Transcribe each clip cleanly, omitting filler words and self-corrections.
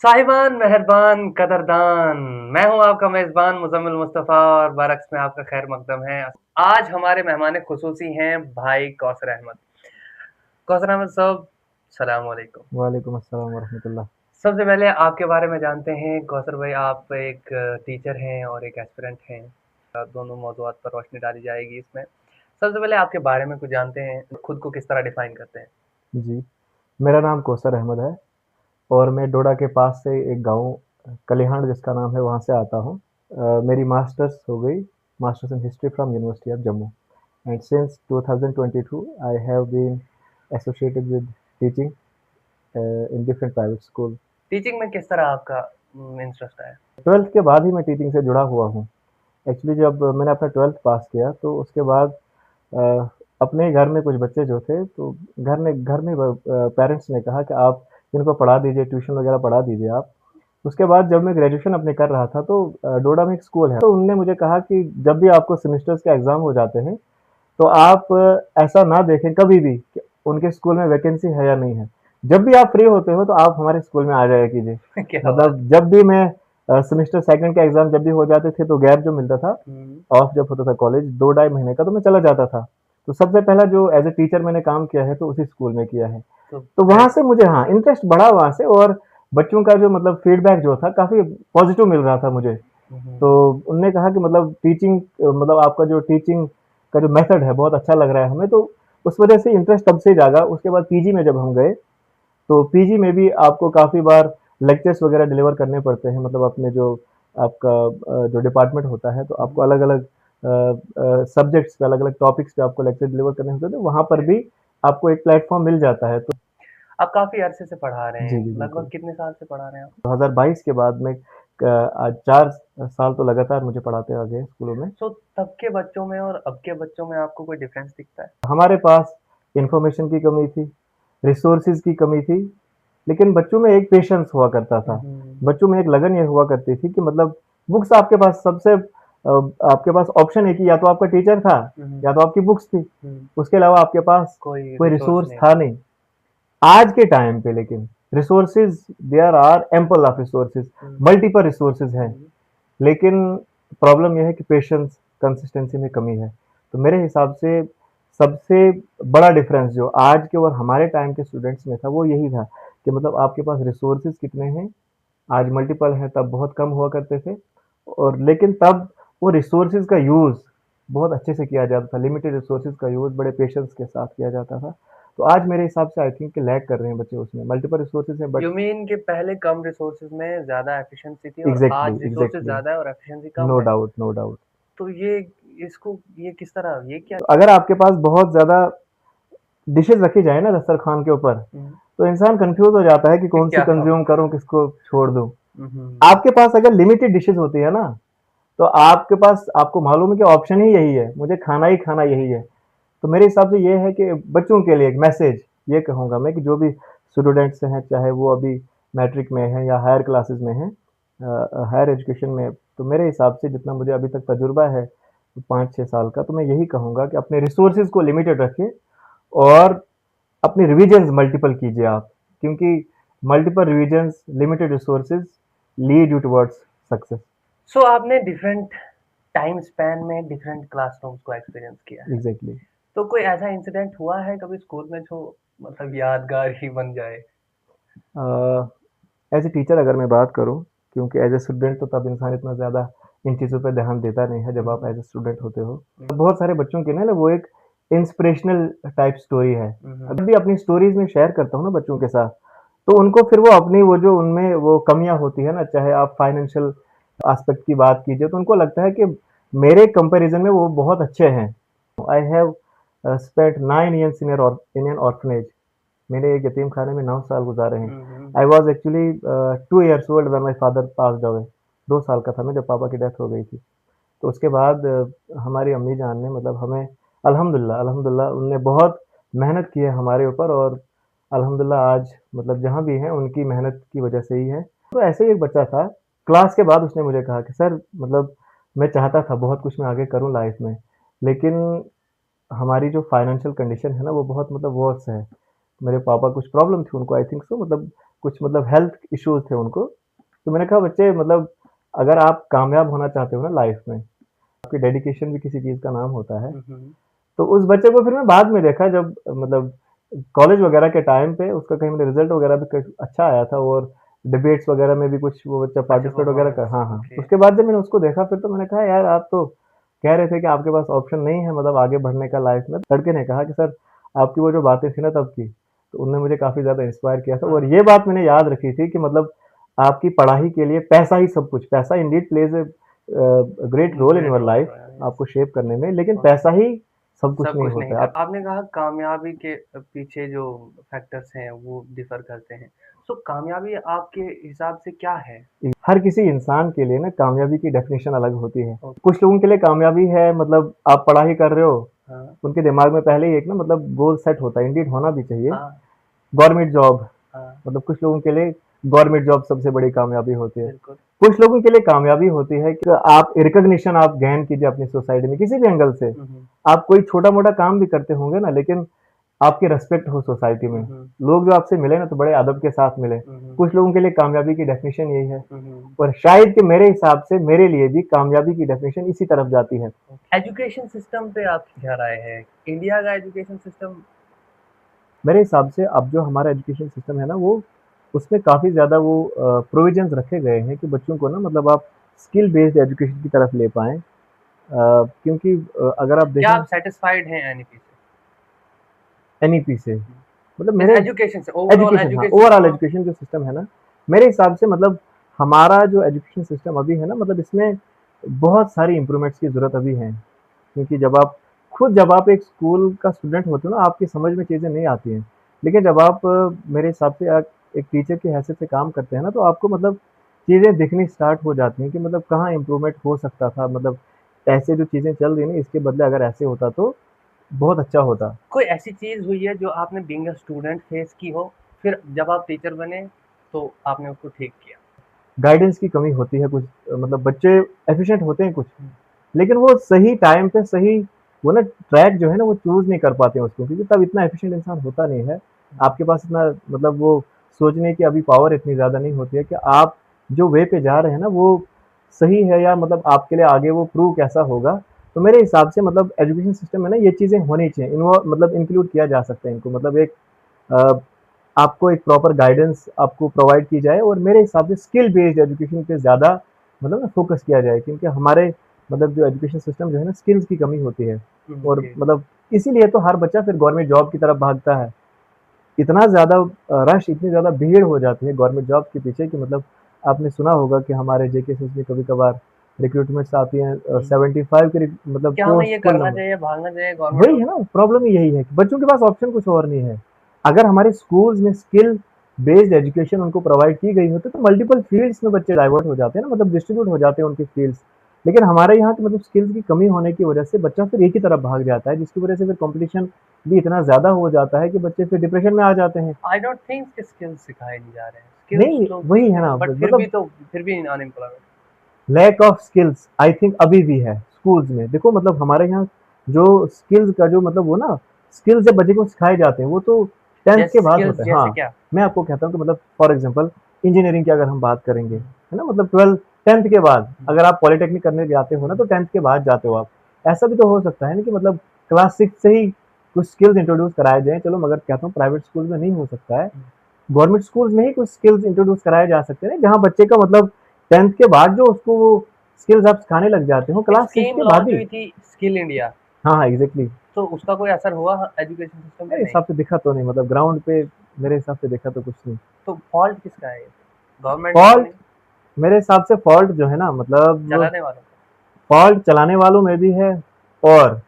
साहिबान, मेहरबान, कदरदान, मैं हूँ आपका मेज़बान मुज़म्मिल मुस्तफ़ा और बरअक्स में आपका खैर मक़दम है। आज हमारे मेहमान ख़ुसूसी हैं भाई कौसर अहमद। कौसर अहमद साहब, सलाम वालेकुम। वालेकुम अस्सलाम वरहमतुल्लाह। सबसे पहले आपके बारे में जानते हैं। कौसर भाई आप एक टीचर हैं और एक एस्पिरेंट हैं। दोनों मौज़ूआत पर रोशनी डाली जाएगी इसमें। सबसे पहले आपके बारे में कुछ जानते हैं, खुद को किस तरह डिफ़ाइन करते हैं? जी, मेरा नाम कौसर अहमद है और मैं डोडा के पास से एक गाँव कलिहांड जिसका नाम है वहाँ से आता हूँ। मेरी मास्टर्स हो गई, masters in history from university of Jammu and since 2022 I have been associated with teaching in different private school. Teaching में किस तरह आपका इंटरेस्ट आया? 12th के बाद ही मैं टीचिंग से जुड़ा हुआ हूँ। एक्चुअली जब मैंने अपना 12th पास किया तो उसके बाद अ, अपने घर में कुछ बच्चे जो थे तो घर में पेरेंट्स ने कहा कि आप इनको पढ़ा दीजिए, ट्यूशन वगैरह पढ़ा दीजिए आप। उसके बाद जब मैं ग्रेजुएशन अपने कर रहा था तो डोडा में एक स्कूल है, तो उन्होंने मुझे कहा कि जब भी आपको सेमेस्टर्स के एग्ज़ाम हो जाते हैं, तो आप ऐसा ना देखें कभी भी कि उनके स्कूल में वैकेंसी है या नहीं है। जब भी आप फ्री होते हो तो आप हमारे स्कूल में आ जाया कीजिए। क्या बात मतलब जब भी मैं सेमेस्टर 2nd के एग्ज़ाम जब भी हो जाते थे तो गैप जो मिलता था, हुँ। ऑफ जब होता था कॉलेज 2 ढाई महीने का तो मैं चला जाता था। तो सबसे पहला जो एज़ अ टीचर मैंने काम किया है तो उसी स्कूल में किया है। तो तो वहाँ से मुझे हाँ, इंटरेस्ट बढ़ा वहाँ से और बच्चों का जो मतलब फीडबैक जो था काफ़ी पॉज़िटिव मिल रहा था मुझे। हुँ, हुँ। तो उन्होंने कहा कि मतलब टीचिंग मतलब आपका जो टीचिंग का जो मेथड है बहुत अच्छा लग रहा है हमें, तो उस वजह से इंटरेस्ट तब से जागा। उसके बाद पीजी में जब हम गए, तो पीजी में भी आपको काफ़ी बार लेक्चर्स वगैरह डिलीवर करने पड़ते हैं, मतलब अपने जो आपका जो डिपार्टमेंट होता है, तो हुँ, आपको हुँ। अलग-अलग सब्जेक्ट्स पे, अलग-अलग टॉपिक्स पे आपको लेक्चर डिलीवर करने होते हैं, तो वहाँ पर भी आपको एक प्लेटफ़ॉर्म मिल जाता है। तो आप काफ़ी अरसे से पढ़ा रहे जी, हैं, जी, लगभग बिल्कुल। कितने साल से पढ़ा रहे हैं आप? 2022 के बाद में आज 4 साल तो लगातार मुझे पढ़ाते आ गए स्कूलों में। तो तब के बच्चों में और अब के बच्चों में आपको कोई डिफ़रेंस दिखता है? हमारे पास इन्फॉर्मेशन की कमी थी, रिसोर्सेज़ की कमी थी, लेकिन बच्चों में एक पेशेंस हुआ करता हुँ, था। हुँ। बच्चों में एक लगन ये हुआ करती थी कि मतलब बुक्स आपके पास आपके पास ऑप्शन एक ही, या तो आपका टीचर था, हुँ, हुँ। या तो आपकी बुक्स थी। हुँ, उसके अलावा आपके पास कोई कोई रिसोर्स रिसोर्स नहीं था था। नहीं। आज के टाइम पे लेकिन resources there are ample of resources, hmm, multiple resources हैं। हुँ। लेकिन प्रॉब्लम ये है कि पेशेंस, कंसिस्टेंसी में कमी है। तो मेरे हिसाब से सबसे बड़ा डिफरेंस जो आज के और हमारे टाइम के स्टूडेंट्स में था, वो यही था कि मतलब आपके पास रिसोर्सेज़ कितने हैं, आज मल्टीपल हैं, तब बहुत कम हुआ करते थे। और लेकिन तब वो रिसोर्सेज़ का यूज़ बहुत अच्छे से किया जाता था, लिमिटेड रिसोर्सेज़ का यूज़ बड़े पेशेंस के साथ किया जाता था। तो आज मेरे हिसाब से आई थिंक कि लैग कर रहे हैं बच्चे उसमें, मल्टीपल रिसोर्सेज़ हैं बट यू मीन कि पहले कम रिसोर्सेज़ में ज़्यादा एफिशिएंसी थी और एग्ज़ैक्टली, आज रिसोर्सेज़ एग्ज़ैक्टली। ज़्यादा है और एफिशिएंसी कम नो है? Doubt, no doubt. तो ये किस तरह ये क्या? तो अगर आपके पास बहुत ज़्यादा डिशेज़ रखी जाएँ ना दस्तरख़्वान के ऊपर, हुँ, तो इंसान कन्फ्यूज़ हो जाता है कि कौन-सी क्या खाऊँ? कंज़्यूम करूँ, किसको छोड़ दूँ। हुँ, हुँ। आपके पास अगर लिमिटेड डिशेज़ होती है ना, तो आपके पास आपको मालूम है कि ऑप्शन ही यही है, मुझे खाना ही खाना यही है। तो मेरे हिसाब से ये है कि बच्चों के लिए एक मैसेज ये कहूँगा मैं कि जो भी स्टूडेंट्स हैं, चाहे वो अभी मैट्रिक में हैं या हायर क्लासेस में हैं, हायर एजुकेशन में, तो मेरे हिसाब से जितना मुझे अभी तक तजुर्बा है 5-6 साल का, तो मैं यही कहूँगा कि अपने रिसोर्सेज़ को लिमिटेड रखिए और अपनी रिविजन्स मल्टीपल कीजिए आप, क्योंकि multiple revisions, limited resources lead you towards success. So आपने डिफरेंट टाइम स्पैन में डिफरेंट क्लासरूम्स को एक्सपीरियंस किया है। एग्ज़ैक्टली। तो कोई ऐसा इंसिडेंट हुआ है कभी स्कूल में जो मतलब यादगार ही बन जाए? एज़ अ टीचर अगर मैं बात करूँ, क्योंकि एज़ अ स्टूडेंट तो तब इंसान इतना ज़्यादा इन चीज़ों पे ध्यान देता नहीं है जब हुँ, आप हुँ। एज़ अ स्टूडेंट होते हो। हुँ, बहुत सारे बच्चों की ना वो एक इंस्पिरेशनल टाइप स्टोरी है। हुँ, हुँ। जब भी अपनी स्टोरीज़ में शेयर करता हूँ ना बच्चों के साथ, तो उनको फिर वो अपनी वो जो उनमें वो कमियाँ होती है ना, चाहे आप फाइनेंशियल एस्पेक्ट की बात कीजिए, तो उनको लगता है कि मेरे कंपैरिज़न में वो बहुत अच्छे हैं। I have spent 9 years in an orphanage. मैंने एक यतीमखाने में 9 साल गुज़ारे हैं। हुँ, हुँ। I was actually 2 years old when my father passed away. 2 साल का था मैं जब पापा की डेथ हो गई थी। तो उसके बाद हमारी अम्मी जान ने मतलब हमें अल्हम्दुलिल्लाह अल्हम्दुलिल्लाह उन्होंने बहुत मेहनत की है हमारे ऊपर और अल्हम्दुलिल्लाह आज मतलब जहाँ भी हैं उनकी मेहनत की वज़ह से ही है। तो ऐसे ही एक बच्चा था, क्लास के बाद उसने मुझे कहा कि सर मतलब मैं चाहता था बहुत कुछ मैं आगे करूँ लाइफ़ में, लेकिन हमारी जो फाइनेंशियल कंडीशन है ना वो बहुत मतलब वर्स्ट है। मेरे पापा कुछ प्रॉब्लम थी उनको आई थिंक सो मतलब कुछ मतलब हेल्थ इश्यूज़ थे उनको। तो मैंने कहा बच्चे मतलब अगर आप कामयाब होना चाहते हो ना लाइफ़ में, आपकी डेडिकेशन भी किसी चीज़ का नाम होता है। हुँ, हुँ। तो उस बच्चे को फिर मैं बाद में देखा जब मतलब कॉलेज वगैरह के टाइम पे उसका कहीं मैंने रिज़ल्ट वगैरह भी क अच्छा आया था और डिबेट्स वगैरह में भी कुछ वो बच्चा अच्छा पार्टिसिपेट वगैरह कर परफ़ॉर्मेंस, हाँ, हाँ। ओके। उसके बाद जब मैंने उसको देखा फिर तो मैंने कहा यार आप तो कह रहे थे कि आपके पास ऑप्शन नहीं है मतलब आगे बढ़ने का लाइफ़ में। लड़के ने कहा कि सर आपकी वो जो बातें थी ना तब की, तो उनने मुझे काफ़ी ज़्यादा इंस्पायर किया था और हाँ, ये बात मैंने याद रखी थी कि मतलब आपकी पढ़ाई के लिए पैसा ही सब कुछ पैसा indeed plays great role in great your role life रहा है, यस। आपको शेप करने में, लेकिन ओके। पैसा ही सब कुछ सब नहीं कुछ नहीं होता है। कर आप आपने कहा कामयाबी के पीछे जो फैक्टर्स हैं वो डिफर करते हैं। सो कामयाबी आपके हिसाब से क्या है? हर किसी इंसान के लिए ना कामयाबी की डेफिनेशन अलग होती है। ओ कुछ लोगों के लिए कामयाबी है मतलब आप पढ़ाई कर रहे हो, हाँ, उनके दिमाग में पहले ही एक ना मतलब गोल सेट होता है, इंडीड होना भी चाहिए। हाँ, गवर्नमेंट जॉब हाँ, मतलब कुछ लोगों के लिए गवर्नमेंट जॉब सबसे बड़ी कामयाबी होती है। बिल्कुल। कुछ लोगों के लिए कामयाबी होती है कि आप रिकॉग्निशन आप गेन कीजिए अपनी सोसाइटी में किसी भी एंगल से। हुँ, हुँ। आप कोई छोटा-मोटा काम भी करते होंगे ना लेकिन आपकी रिस्पेक्ट हो सोसाइटी हुँ, में। हुँ। लोग जो आपसे मिले ना तो बड़े अदब के साथ मिले। हुँ, हुँ। कुछ लोगों के लिए कामयाबी की डेफिनिशन यही है हुँ, हुँ। और शायद कि मेरे हिसाब से मेरे लिए भी कामयाबी की डेफिनिशन इसी तरफ जाती है। एजुकेशन सिस्टम पे आपकी क्या राय है? इंडिया का एजुकेशन सिस्टम मेरे हिसाब से अब जो हमारा एजुकेशन सिस्टम है ना वो उसमें काफ़ी ज़्यादा वो प्रोविज़न्स रखे गए हैं कि बच्चों को ना मतलब आप स्किल बेस्ड एजुकेशन की तरफ ले पाएँ। क्योंकि अगर आप क्या देखें आप सैटिस्फाइड हैं एनईपी से? एनईपी से मतलब मीन्स मेरे एजुकेशन से, ओवरऑल एजुकेशन हाँ, education overall system of education जो सिस्टम है ना, मेरे हिसाब से मतलब हमारा जो एजुकेशन सिस्टम अभी है ना मतलब इसमें बहुत सारी इम्प्रूवमेंट्स की ज़रूरत अभी है। क्योंकि जब आप एक स्कूल का स्टूडेंट होते हो ना, आपकी समझ में चीज़ें नहीं आती हैं। लेकिन जब आप मेरे हिसाब से आप एक टीचर की हैसियत से काम करते हैं ना, तो आपको मतलब चीज़ें दिखनी स्टार्ट हो जाती हैं कि मतलब कहाँ इम्प्रूवमेंट हो सकता था। मतलब ऐसे जो चीज़ें चल रही हैं ना, इसके बदले अगर ऐसे होता तो बहुत अच्छा होता। कोई ऐसी चीज़ हुई है जो आपने बीइंग अ स्टूडेंट फेस की हो, फिर जब आप टीचर बने तो आपने उसको ठीक किया? गाइडेंस की कमी होती है कुछ मतलब बच्चे एफिशिएंट होते हैं कुछ, हुँ, लेकिन वो सही टाइम पे सही वो ना ट्रैक जो है ना वो चूज़ नहीं कर पाते हैं उसको क्योंकि तब इतना एफिशिएंट इंसान होता नहीं है। हुँ। आपके पास इतना मतलब वो सोचने की अभी पावर इतनी ज़्यादा नहीं होती है कि आप जो वे पे जा रहे हैं ना वो सही है या मतलब आपके लिए आगे वो प्रूव कैसा होगा। तो मेरे हिसाब से मतलब एजुकेशन सिस्टम में ना ये चीज़ें होनी चाहिए। मतलब इंक्लूड किया जा सकता है इनको मतलब एक अ, आपको एक प्रॉपर गाइडेंस आपको प्रोवाइड की जाए और मेरे हिसाब से स्किल बेस्ड एजुकेशन पे ज़्यादा मतलब ना फ़ोकस किया जाए क्योंकि हमारे मतलब जो एजुकेशन सिस्टम जो है ना स्किल्स की कमी होती है हुँ, और ओके। मतलब इसीलिए तो हर बच्चा फिर गवर्नमेंट जॉब की तरफ भागता है। इतना ज़्यादा रश इतनी ज़्यादा भीड़ हो जाती है गवर्नमेंट जॉब के पीछे कि मतलब आपने सुना होगा कि हमारे जेकेसीस में कभी-कभार रिक्रूटमेंट्स आती हैं हुँ। 75 के मतलब क्या हमें पोस्ट ये फुल करना नंबर चाहिए, भागना चाहिए गवर्नमेंट वही जॉब है की ना, तरफ? प्रॉब्लम ही यही है कि बच्चों के पास ऑप्शन कुछ और नहीं है। अगर हमारे स्कूल्स में स्किल बेस्ड एजुकेशन उनको प्रोवाइड की गई होती तो मल्टीपल फील्ड्स में बच्चे डाइवर्ट हो जाते हैं ना मतलब डिस्ट्रीब्यूट हो जाते हैं उनके फील्ड्स। लेकिन हमारे यहाँ तो मतलब स्किल्स की कमी होने की वजह से बच्चा फिर एक ही तरफ भाग जाता है जिसकी वजह से फिर कॉम्पिटिशन भी इतना ज़्यादा हो जाता है कि बच्चे फिर डिप्रेशन में आ जाते हैं। आई डोंट थिंक कि स्किल्स सिखाए नहीं जा रहे हैं। स्किल्स नहीं, लोग वही है सीखते ना हैं बट मतलब फिर भी unemployment. Lack of skills I think अभी भी है स्कूल्स में। देखो मतलब हमारे यहाँ जो स्किल्स का जो मतलब वो ना स्किल्स जब बच्चे को सिखाए जाते हैं वो तो 10th के जैसे बाद स्किल्स होते हैं। जैसे हाँ, क्या? मैं आपको कहता हूँ कि मतलब फॉर एग्ज़ाम्पल इंजीनियरिंग की अगर हम बात करेंगे, हुँ, है ना? मतलब 12th 10th के बाद हुँ, अगर आप पॉलिटेक्निक करने जाते हो ना हुँ, तो 10th के बाद जाते हो आप। ऐसा भी तो हो सकता है ना कि मतलब क्लास 6 से ही कुछ स्किल्स इंट्रोड्यूस कराए जाएँ। चलो मगर कहता हूँ प्राइवेट स्कूल में नहीं हो सकता है। हुँ। गवर्नमेंट स्कूल्स में ही कुछ स्किल्स इंट्रोड्यूस कराए जा सकते हैं जहाँ बच्चे का मतलब 10th के बाद जो उसको वो स्किल्स आप सिखाने लग जाते हो एक क्लास 6 स्कीम के बाद लॉन्च ही। हुई थी स्किल इंडिया, हाँ, हाँ, एग्ज़ैक्टली। तो उसका कोई असर हुआ एजुकेशन सिस्टम पे? मेरे नहीं। हिसाब से दिखा तो नहीं मतलब ग्राउंड पे मेरे हिसाब से देखा तो कुछ नहीं। तो फॉल्ट किसका है ये? गवर्नमेंट का तो फॉल्ट नहीं, मेरे हिसाब से फॉल्ट जो है ना मतलब चलाने वालों का? फॉल्ट चलाने वालों में भी है और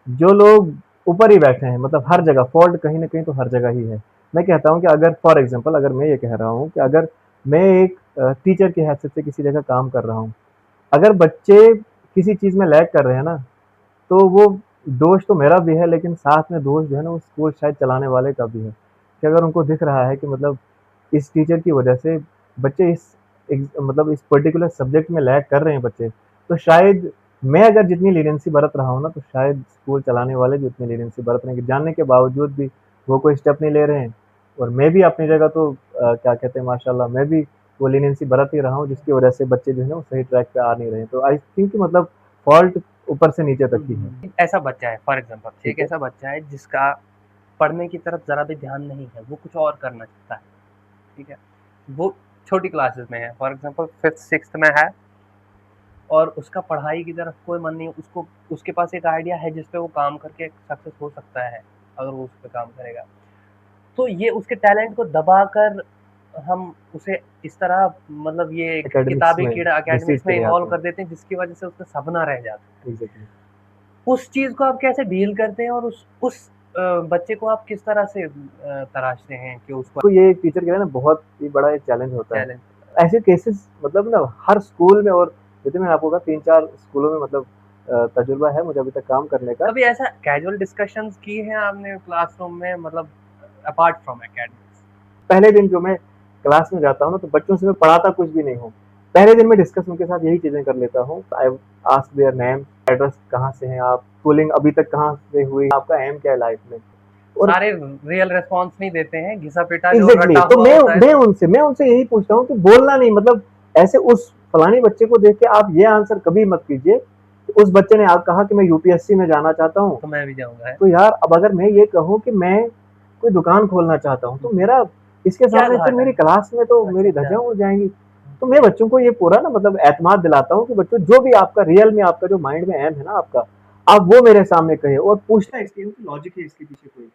जो लोग ऊपर ही बैठे हैं मतलब हर जगह फॉल्ट कहीं न कहीं तो हर जगह ही है। मैं कहता हूँ कि अगर फॉर एग्ज़ाम्पल अगर मैं ये कह रहा हूँ कि अगर मैं एक टीचर की हैसियत से किसी जगह काम कर रहा हूँ। अगर बच्चे किसी चीज़ में लैग कर रहे हैं ना, तो वो दोष तो मेरा भी है लेकिन साथ में दोष जो है ना वो स्कूल शायद चलाने वाले का भी है। कि अगर उनको दिख रहा है कि मतलब इस टीचर की वजह से बच्चे मतलब इस पर्टिकुलर सब्जेक्ट में लैग कर रहे हैं बच्चे, तो शायद मैं अगर जितनी लीनियंसी बरत रहा हूँ ना, तो शायद स्कूल चलाने वाले भी उतनी लीनियंसी बरत रहे हैं कि जानने के बावजूद भी वो कोई स्टेप नहीं ले रहे हैं और मैं भी अपनी जगह तो क्या कहते हैं माशाल्लाह मैं भी वो लीनियंसी बरत ही रहा हूँ जिसकी वजह से बच्चे जो है ना वो सही ट्रैक पे आ नहीं रहे हैं। तो आई थिंक कि मतलब फॉल्ट ऊपर से नीचे तक ही है। ऐसा बच्चा है फॉर एग्जांपल, एक ठीक है। ऐसा बच्चा है जिसका पढ़ने की तरफ ज़रा भी ध्यान नहीं है, वो कुछ और करना चाहता है, ठीक है? वो छोटी क्लासेस में है, फॉर एग्जांपल 5th-6th में है और उसका पढ़ाई की तरफ कोई मन नहीं है, उसको उसके पास एक आइडिया है जिस पे वो काम करके सक्सेस हो सकता है, अगर वो उस पे काम करेगा। तो ये उसके टैलेंट को दबाकर हम उसे इस तरह मतलब ये एक एकेडमिक्स किताबी में कीड़ा डिसीज़ एकेडमिक्स के में लिए इन्वॉल्व आते कर हैं। देते हैं जिसकी वजह से उसका सपना रह जाता है। एग्ज़ैक्टली। उस चीज़ को आप कैसे डील करते हैं और उस बच्चे को आप किस तरह से तराशते हैं कि उसको तो ये एक टीचर के लिए ना बहुत ही बड़ा एक चैलेंज होता है। चैलेंज ऐसे केसेस मतलब ना हर स्कूल में और जैसे मैंने आपको कहा 3-4 स्कूलों में मतलब तजुर्बा है मुझे अभी तक काम करने का। कभी ऐसा कैजुअल डिस्कशंस की हैं आपने क्लासरूम में मतलब अपार्ट फ्रॉम एकेडमिक्स? पहले दिन जो मैं क्लास में जाता हूँ ना तो बच्चों से मैं पढ़ाता कुछ भी नहीं हूँ। पहले दिन मैं डिस्कस उनके साथ यही चीज़ें कर लेता हूँ। I ask their name, address कहाँ से हैं आप, स्कूलिंग अभी तक कहाँ से हुई, आपका एम क्या है लाइफ में? और सारे रियल रिस्पॉन्स नहीं देते हैं, घिसा-पिटा जो एग्ज़ैक्टली रटा तो हुआ मैं होता है मैं तो उनसे मैं उनसे यही पूछता हूँ कि बोलना नहीं मतलब ऐसे उस फलाने बच्चे को देख के आप ये आंसर कभी मत कीजिए कि उस बच्चे ने आप कहा कि मैं यूपीएससी में जाना चाहता हूँ। मैं भी जाऊँगा। तो यार अब अगर मैं ये कहूँ कि मैं कोई दुकान खोलना चाहता हूँ तो मेरा इसके क्या सामने फिर घाटा मेरी है? क्लास में तो अच्छा, मेरी अच्छा। धज्जियाँ उड़ जाएँगी। तो मैं बच्चों को ये पूरा ना मतलब एतमाद दिलाता हूँ कि बच्चों जो भी आपका रियल में आपका जो माइंड में एम है ना आपका, आप वो मेरे सामने कहिए और पूछना इसलिए हूँ कि लॉजिक है इसके पीछे कोई।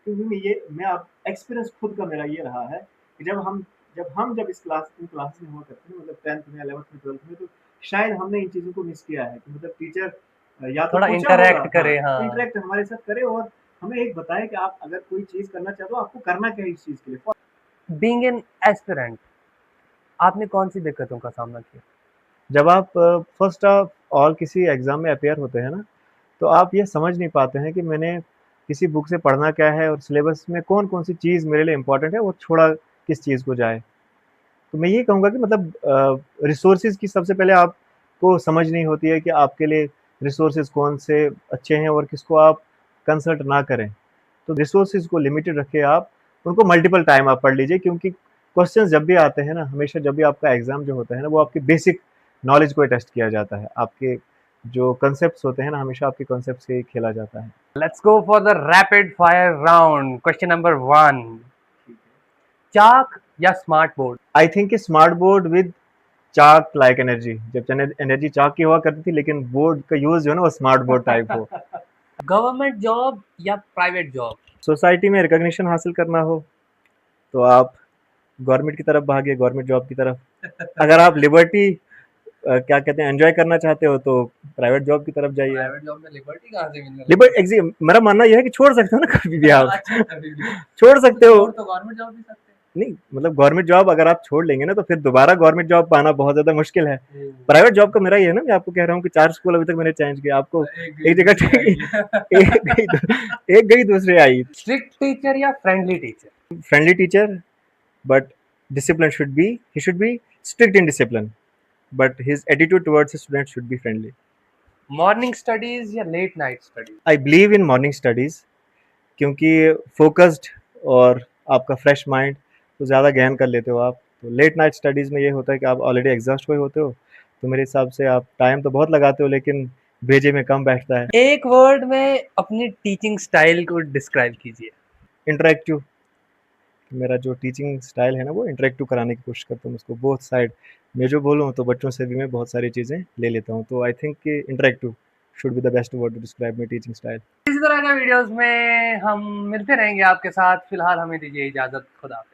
क्योंकि मैं अब एक्सपीरियंस खुद का मेरा ये रहा है कि जब इस क्लासेस में हुआ करते थे मतलब 10th में 11th में 12th में तो शायद हमने इन चीज़ों को मिस किया है कि मतलब टीचर या तो थोड़ा पूछा होगा इंटरैक्ट हाँ, करे, हाँ। इंटरैक्ट हमारे साथ करे और हमें एक बताए कि आप अगर कोई चीज़ करना चाहते हो आपको करना क्या है इस चीज़ के लिए। बीइंग एन एस्पिरेंट आपने कौन-सी दिक्कतों का सामना किया? जब आप फर्स्ट ऑफ ऑल किसी एग्ज़ाम में अपीयर होते हैं ना, तो आप ये समझ नहीं पाते हैं कि मैंने किसी बुक से पढ़ना क्या है और सिलेबस में कौन-कौन सी चीज़ मेरे लिए इम्पोर्टेंट है और छोड़ा किस चीज़ को जाए। तो मैं ये कहूँगा कि मतलब रिसोर्सेज़ की सबसे पहले आपको समझनी होती है कि आपके लिए रिसोर्सेज़ कौन से अच्छे हैं और किसको आप कंसल्ट ना करें। तो रिसोर्सेज़ को लिमिटेड रखिए आप, उनको मल्टीपल टाइम आप पढ़ लीजिए क्योंकि क्वेश्चंस जब भी आते हैं ना, हमेशा जब भी आपका एग्ज़ाम जो होता है ना, वो आपकी बेसिक नॉलेज को टेस्ट किया जाता है। आपके जो कॉन्सेप्ट्स होते हैं ना, हमेशा आपके कॉन्सेप्ट से ही खेला जाता है। Let's go for the rapid fire round. Question number 1 chalk या स्मार्ट बोर्ड? आई थिंक कि smart board with chalk like energy जब एनर्जी चाक की हुआ करती थी लेकिन बोर्ड का यूज़ जो है ना वो स्मार्ट बोर्ड टाइप हो। गवर्नमेंट जॉब या प्राइवेट जॉब? सोसाइटी में रिकॉग्निशन हासिल करना हो, तो आप गवर्नमेंट की तरफ भागिए, गवर्नमेंट जॉब की तरफ। अगर आप लिबर्टी क्या कहते हैं एन्जॉय करना चाहते हो तो प्राइवेट जॉब की तरफ जाइए आप। प्राइवेट जॉब में लिबर्टी कहाँ से मिलने लगी? लिबर्ट एग्ज़ी मेरा मानना ये है कि छोड़ सकते हो ना कभी भी आप। अच्छा कभी भी। छोड़ सकते हो। छोड़ तो गवर्नमेंट जॉब भी सकते हैं। नहीं मतलब गवर्नमेंट जॉब अगर आप छोड़ लेंगे ना तो फिर दोबारा गवर्नमेंट जॉब पाना बहुत ज़्यादा मुश्किल है। प्राइवेट जॉब का मेरा ये है ना मैं आपको कह रहा हूँ कि 4 स्कूल अभी तक मैंने चेंज किया। आपको एक जगह एक गई दूसरी आई। स्ट्रिक्ट टीचर या friendly teacher? Friendly teacher but discipline should be strict in discipline but his attitude towards his students should be friendly. Morning studies या late night studies? I believe in morning studies क्योंकि focused और आपका fresh mind तो ज़्यादा गहन कर लेते हो आप। तो लेट नाइट स्टडीज़ में ये होता है कि आप ऑलरेडी एग्ज़ॉस्ट हुए होते हो, तो मेरे हिसाब से आप टाइम तो बहुत लगाते हो लेकिन भेजे में कम बैठता है। एक वर्ड में अपनी टीचिंग स्टाइल को डिस्क्राइब कीजिए। इंटरैक्टिव मेरा जो टीचिंग स्टाइल है ना वो इंटरैक्टिव कराने की कोशिश करता हूँ उसको बोथ साइड। मैं जो बोलूँ तो बच्चों से भी मैं बहुत सारी चीज़ें ले लेता हूँ। तो आई थिंक कि interactive should be the best word to describe my teaching style. इसी तरह के वीडियोस में हम मिलते रहेंगे आपके साथ। फिलहाल हमें दीजिए इजाज़त। खुदा हाफ़िज़।